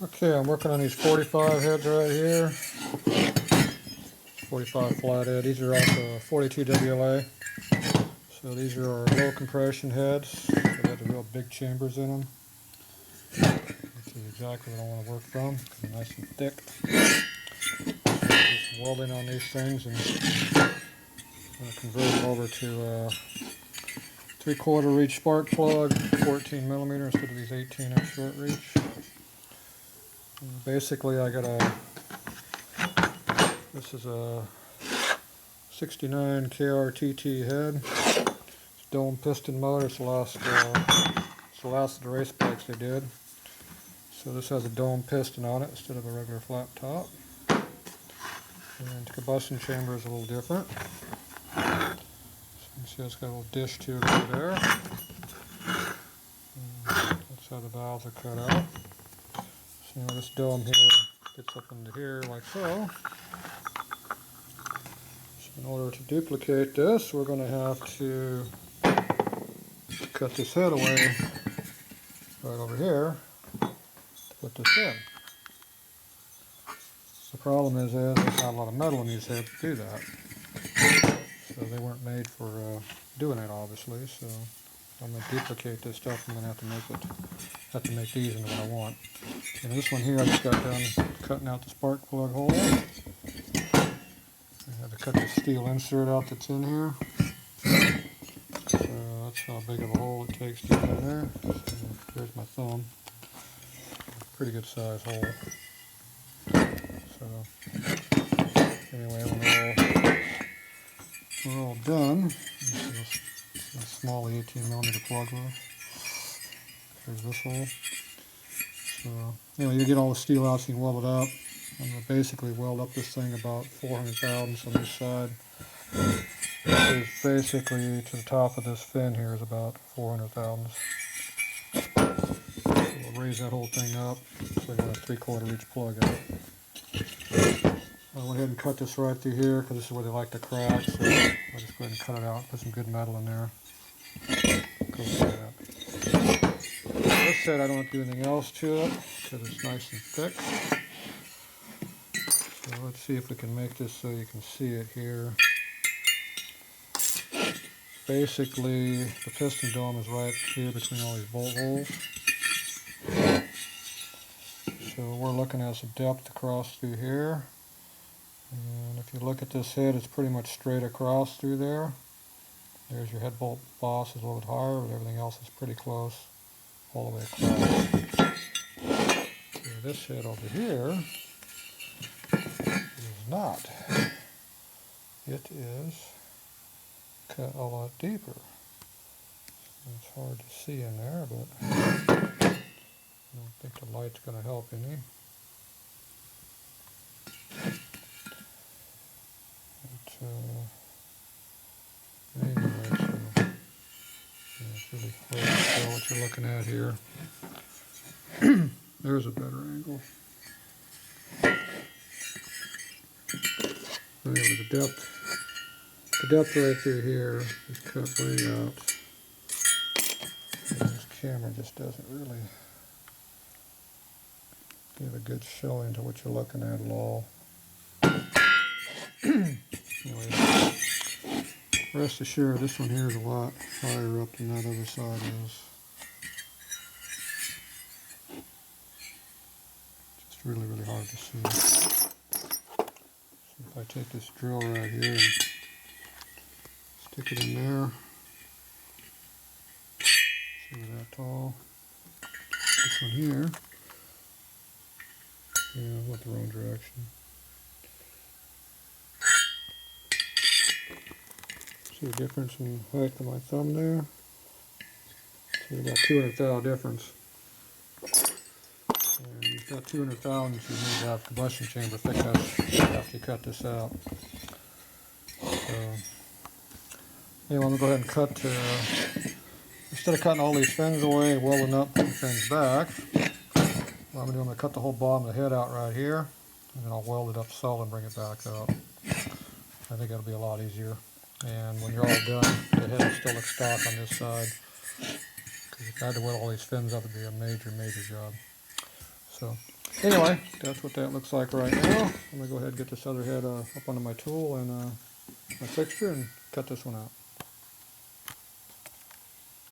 Okay, I'm working on these 45 heads right here. 45 flathead. These are also 42 WLA. So these are our low compression heads. They got the real big chambers in them. This is exactly what I want to work from, because they're nice and thick. So just welding on these things, and I'm going to convert them over to a 3/4 reach spark plug, 14 millimeter instead of these 18-inch short reach. And basically, this is a 69 KRTT head. It's dome piston motor. It's the last of the race bikes they did. So this has a dome piston on it instead of a regular flat top. And the combustion chamber is a little different. So you can see it's got a little dish to it over there. And that's how the valves are cut out. So this dome here gets up into here like so. In order to duplicate this, we're going to have to cut this head away right over here to put this in. The problem is there's not a lot of metal in these heads to do that. So they weren't made for doing it, obviously. So I'm going to duplicate this stuff. I'm going to have to make these into what I want. And this one here, I just got done cutting out the spark plug hole. I had to cut the steel insert out that's in here. So that's how big of a hole it takes to get in there. So there's my thumb. Pretty good size hole. So anyway, when we're all done, this is a small 18 millimeter plug hole. There's this hole. So anyway, you get all the steel out so you can weld it up. I'm going to basically weld up this thing about 400 thousandths on this side. This is basically to the top of this fin here is about 400 thousandths. So we'll raise that whole thing up so I got a 3/4 reach plug out. I went ahead and cut this right through here because this is where they like to crack. So I'll just go ahead and cut it out, put some good metal in there. Go like that. This set I don't have to do anything else to it because it's nice and thick. So let's see if we can make this so you can see it here. Basically, the piston dome is right here between all these bolt holes. So we're looking at some depth across through here. And if you look at this head, it's pretty much straight across through there. There's your head bolt boss is a little bit higher, but everything else is pretty close all the way across. So this head over here is not. It is cut a lot deeper. It's hard to see in there, but I don't think the light's going to help any. Anyway, so it's really hard to tell what you're looking at here. There's a better angle. Anyway, the depth right through here is cut way out. And this camera just doesn't really give a good showing to what you're looking at all. Anyway, rest assured, this one here is a lot higher up than that other side is. Just really, really hard to see. So if I take this drill right here and stick it in there, see that tall. This one here, yeah, I went the wrong direction. See the difference in height of my thumb there? See about 200 thou difference. And you've got 200 thousandths, you need to have combustion chamber thickness after you cut this out. So anyway, I'm going to go ahead and cut, instead of cutting all these fins away, welding up, putting fins back, what I'm going to do, I'm going to cut the whole bottom of the head out right here, and then I'll weld it up solid and bring it back up. I think that'll be a lot easier. And when you're all done, the head will still look stock on this side. Because if I had to weld all these fins up, it would be a major, major job. So Anyway, that's what that looks like right now. I'm going to go ahead and get this other head up onto my tool and my fixture and cut this one out.